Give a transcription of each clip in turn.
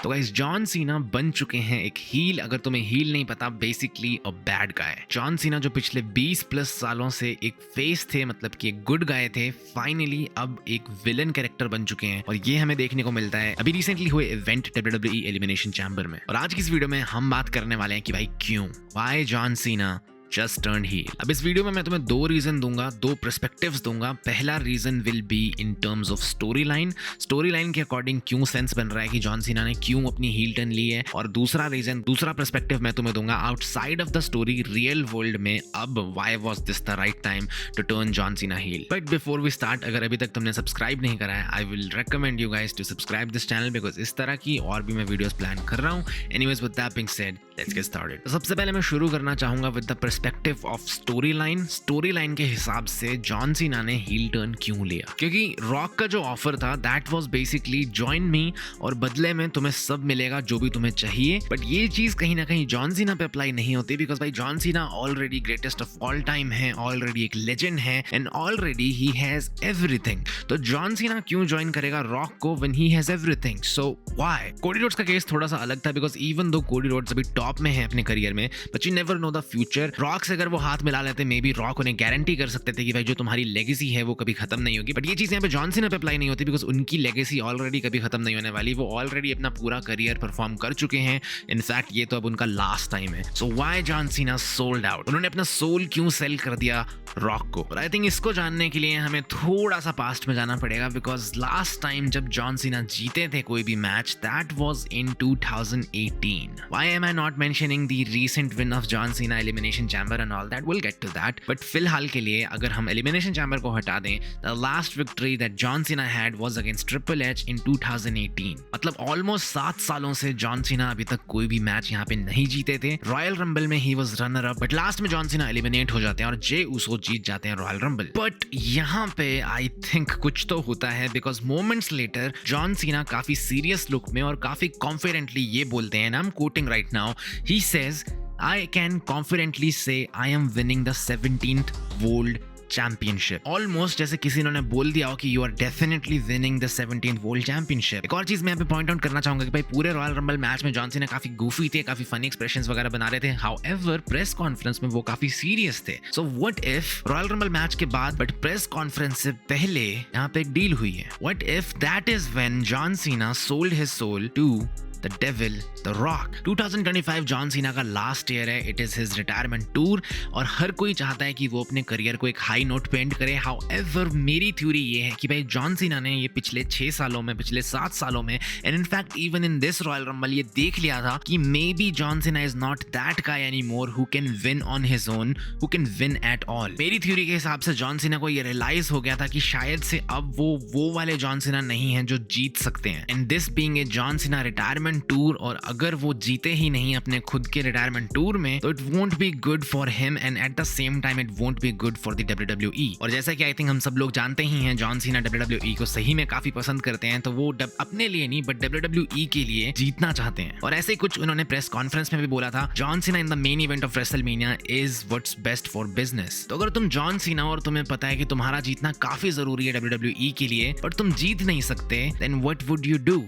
तो guys John Cena बन चुके हैं एक हील। अगर तुम्हें हील नहीं पता, basically a bad guy. John Cena जो पिछले 20 प्लस सालों से एक फेस थे, मतलब कि एक गुड गाय थे, फाइनली अब एक विलन कैरेक्टर बन चुके हैं। और ये हमें देखने को मिलता है अभी रिसेंटली हुए इवेंट WWE एलिमिनेशन चैम्बर में। और आज की इस वीडियो में हम बात करने वाले हैं कि भाई क्यों, why John Cena just turn heel. अब इस वीडियो में मैं तुम्हें दो रीजन दूंगा, दो पर्सपेक्टिव्स दूंगा। पहला reason will be in terms of story line के अकॉर्डिंग क्यों सेंस बन रहा है कि जॉन सीना ने क्यों अपनी हील टर्न ली है। और दूसरा रीजन, दूसरा पर्सपेक्टिव मैं तुम्हें दूंगा outside of the story, real world में अब why was this the right time to turn John Cena heel. But before we start, अगर अभी तक तुमने सब्सक्राइब नहीं करा है, I will recommend you guys to subscribe this channel, because इस तरह की और भी मैं वीडियोस प्लान कर रहा हूँ। Anyways with that being said, let's get started. सबसे पहले मैं शुरू करना चाहूंगा with the perspective of story line के हिसाब से जॉन सीना ने हील टर्न क्यों लिया। क्योंकि रॉक का जो ऑफर था that was basically join me और बदले में तुम्हें सब मिलेगा जो भी तुम्हें चाहिए। बट ये चीज कहीं ना कहीं जॉन सीना पे अप्लाई नहीं होती, बिकॉज भाई जॉन सीना already greatest of all time है, ऑलरेडी एक लेजेंड है and already he has everything. तो जॉन सीना क्यों ज्वाइन करेगा रॉक को when he has everything? So why? Cody Rhodes का केस थोड़ा सा अलग था, because even though Cody Rhodes अभी टॉप में है अपने करियर में, but you never know the future. Rock से अगर वो हाथ मिला लेते, मे बी रॉक उन्हें गारंटी कर सकते थे कि भाई जो तुम्हारी लेगेसी है वो कभी खत्म नहीं होगी। बट ये चीज यहाँ पे जॉन सीना पे अप्लाई नहीं होती, बिकॉज उनकी लेगेसी ऑलरेडी कभी खत्म नहीं होने वाली। वो ऑलरेडी अपना पूरा करियर परफॉर्म कर चुके हैं। इनफैक्ट ये तो अब उनका लास्ट टाइम है। सो व्हाई जॉन सीना सोल्ड आउट? उन्होंने अपना सोल क्यों सेल कर दिया रॉक को? और आई थिंक इसको जानने के लिए हमें थोड़ा सा पास्ट में जाना पड़ेगा, बिकॉज लास्ट टाइम जब जॉन सीना जीते थे कोई भी match, that was in 2018. Why am I not mentioning the recent win of John Cena Elimination Chamber and all that? We'll get to that. But फिलहाल के लिए अगर हम Elimination Chamber को हटा दें, the last victory that John Cena had was against Triple H in 2018. मतलब almost 7 सालों से जॉन सीना अभी तक कोई भी मैच यहाँ पे नहीं जीते थे। रॉयल रंबल में he was runner up, but last में जॉन सीना एलिमिनेट हो जाते हैं और जे उसो जीत जाते हैं रॉयल रंबल। बट यहाँ पे आई थिंक कुछ तो होता है, because moments later John Cena काफी सीरियस लुक में और काफी कॉन्फिडेंटली ये बोलते हैं, I am quoting right now, he says I can confidently say I am winning the 17th World Championship. Almost जैसे किसी ने बोल दिया हो कि you are definitely winning the 17th World Championship. एक और चीज मैं यहाँ पे पॉइंट आउट करना चाहूंगा कि भाई पूरे रॉयल रंबल मैच में जॉन सीना काफी गूफी थे, काफी फनी एक्सप्रेशंस वगैरह बना रहे थे। However, प्रेस कॉन्फ्रेंस में वो काफी सीरियस थे। So what if royal rumble match के बाद बट प्रेस कॉन्फ्रेंस से पहले यहाँ पे एक डील हुई है? What if that is when John Cena sold his soul to The Devil, The Rock? 2025 John Cena का लास्ट ईयर है, it is his retirement tour और हर कोई चाहता है कि वो अपने करियर को एक हाई नोट पे एंड करे। हाउएवर मेरी थ्योरी ये है कि भाई जॉन सीना ने ये पिछले 6 सालों में, पिछले 7 सालों में and in fact even in this royal rumble ये देख लिया था कि may be John Cena is not that guy anymore who can win on his own, who can win at all. मेरी थ्योरी के हिसाब से जॉन सीना को ये रियलाइज हो गया था कि शायद से अब वो वाले जॉन सीना नहीं है जो जीत सकते हैं। And this being a John Cena retirement tour, और अगर वो जीते ही नहीं अपने खुद के रिटायरमेंट टूर में, तो it won't be good for him and at the same time it won't be good for the WWE। और जैसा कि आई थिंक हम सब लोग जानते ही हैं, जॉन सीना WWE को सही में काफी पसंद करते हैं, तो वो अपने लिए नहीं बट WWE के लिए जीतना चाहते हैं। और ऐसे कुछ उन्होंने प्रेस कॉन्फ्रेंस में भी बोला था, John Cena in the main event of WrestleMania is what's best for business. तो अगर तुम जॉन सीना और तुम्हें पता है कि तुम्हारा जीतना काफी जरूरी है WWE के लिए, बट तुम जीत नहीं सकते, then what would you do?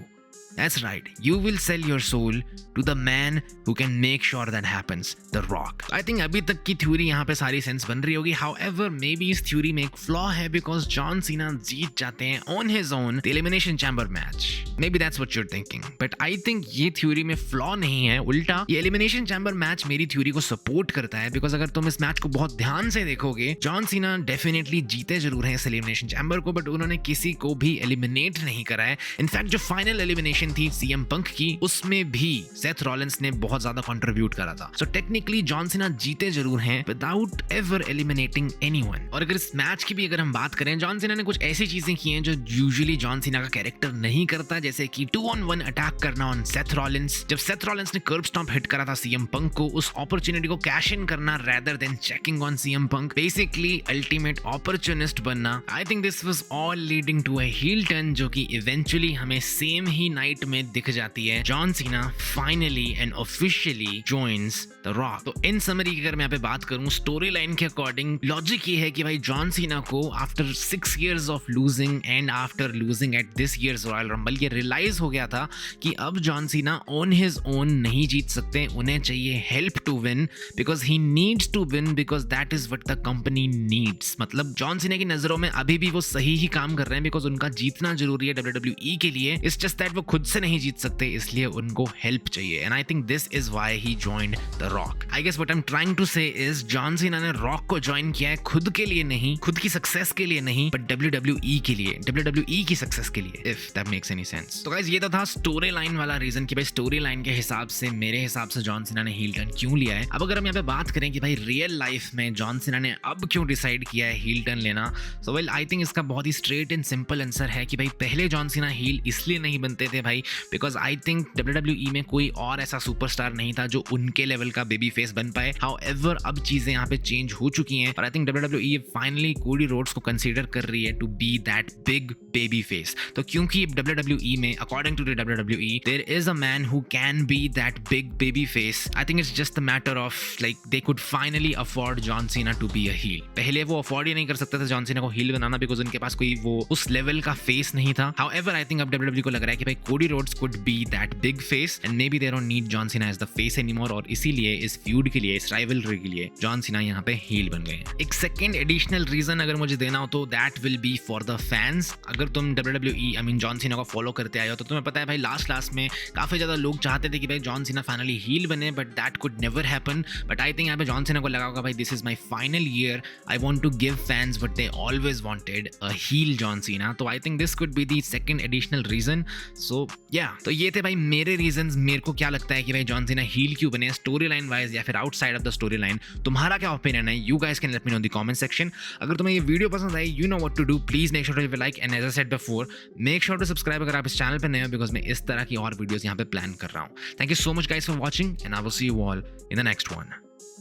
That's right, you will sell your soul to the man who can make sure that happens, The Rock. I think अभी तक की थ्योरी यहाँ पे सारी सेंस बन रही होगी। However, maybe इस थ्योरी में एक फ्लॉ है, because John Cena जीत जाते हैं on his own the Elimination Chamber match. Maybe that's what you're thinking, but I think ये थ्योरी में फ्लॉ नहीं है, उल्टा ये Elimination Chamber मैच मेरी थ्योरी को सपोर्ट करता है, because अगर तुम इस मैच को बहुत ध्यान से देखोगे, जॉन सीना डेफिनेटली जीते जरूर हैं इस Elimination Chamber को, बट उन्होंने किसी को भी एलिमिनेट नहीं करा है। इनफैक्ट जो फाइनल एलिमिनेशन थी सीएम पंक की, उसमें भी सेथ रॉलिंस ने बहुत ज्यादा कंट्रीब्यूट करा था। सो टेक्निकली जॉन सीना जीते जरूर हैं विदाउट एवर एलिमिनेटिंग एनीवन। और अगर इस मैच की भी अगर हम बात करें, जॉन सीना ने कुछ ऐसी चीजें की हैं जो यूजुअली जॉन सीना का कैरेक्टर नहीं करता, जैसे कि 2-on-1 अटैक करना ऑन सेथ रॉलिंस। जब सेथ रॉलिंस ने कर्ब स्टॉम्प हिट करा था सीएम पंक को, उस अपॉर्चुनिटी को कैश इन करना rather than checking on CM Punk, basically ultimate opportunist बनना। I think this was all leading to a heel turn, जो कि इवेंचुअली हमें सेम ही नाइट लाइट में दिख जाती है। John Cena finally and officially joins the rock. तो इन summary की अगर मैं यहाँ पे बात करूं स्टोरी लाइन के अकॉर्डिंग, लॉजिक ये है कि भाई जॉन सीना को after 6 years of losing and after losing at this years royal rumble ये रियलाइज हो गया था कि अब John Cena on his own नहीं जीत सकते, उन्हें चाहिए help to win because he needs to win because that is what the company needs. मतलब जॉन सीना की नजरों में अभी भी वो सही ही काम कर रहे हैं बिकॉज उनका जीतना जरूरी है WWE के लिए। इट्स जस्ट दैट वो खुद से नहीं जीत सकते, इसलिए उनको हेल्प चाहिए। And I think this is why he joined the Rock. I guess what I am trying to say is John Cena ने रॉक को ज्वाइन किया है खुद के लिए नहीं, खुद की सक्सेस के लिए नहीं, बट WWE के लिए, WWE की सक्सेस के लिए, if that makes any sense. तो गाइस ये तो था स्टोरी लाइन वाला रीजन कि भाई स्टोरी लाइन के हिसाब से मेरे हिसाब से जॉन सीना ने हील टर्न क्यों लिया है। अब अगर हम यहाँ पे बात करें कि भाई रियल लाइफ में जॉन सीना ने अब क्यों डिसाइड किया है हील टर्न लेना, सो वेल आई थिंक इसका बहुत ही स्ट्रेट एंड सिंपल आंसर है कि भाई पहले जॉन सीना हील इसलिए नहीं बनते थे भाई बिकॉज आई थिंक WWE में कोई और ऐसा सुपरस्टार नहीं था जो उनके लेवल का बेबी फेस बन पाए। हाउएवर अब चीजें यहाँ पे चेंज हो चुकी हैं और I think WWE finally Cody Rhodes को कंसीडर कर रही है to be that big baby face. तो क्योंकि WWE में according to the WWE there is a man who can be that big baby face, I think it's just the matter of like they could finally afford John Cena to be a heel. पहले वो afford ही नहीं कर सकते थे John Cena को heal banana because उनके पास कोई वो उस लेवल का फेस नहीं था। हाउएवर आई थिंक अब WWE को लग रहा है कि भाई Cody Rhodes could be that big face and maybe they don't need John Cena as the face anymore और इसीलिए इस फ्यूड के लिए, इस राइवलरी के लिए जॉन सीना यहाँ पे हील बन गए। एक सेकंड एडिशनल रीजन अगर मुझे देना हो तो that will be for the fans. अगर तुम WWE I mean John Cena को फॉलो करते आए हो तो तुम्हें पता है भाई लास्ट में काफी ज्यादा लोग चाहते थे कि भाई जॉन सीना फाइनली हील बने but that could never happen. But I think यहाँ पे जॉन सीना को लगा होगा भाई this is my final year, I want to give fans what they always wanted, a heel John Cena. तो I think this could be the second additional reason. So या तो ये थे भाई मेरे रीजंस। मेरे को क्या लगता है कि भाई जॉन सीना हील क्यों बने स्टोरी लाइन वाइज या फिर outside of the story line. तुम्हारा क्या ओपिनियन है? You guys can let me know in the comment section. अगर तुम्हें ये वीडियो पसंद आई, you know what to do, please make sure to give a like and as I said before make sure to subscribe अगर आप इस channel पे नए हो बिकॉज मैं इस तरह की और वीडियोस यहाँ पे प्लान कर रहा हूँ। Thank you so much guys for watching and I will see you all in the next one.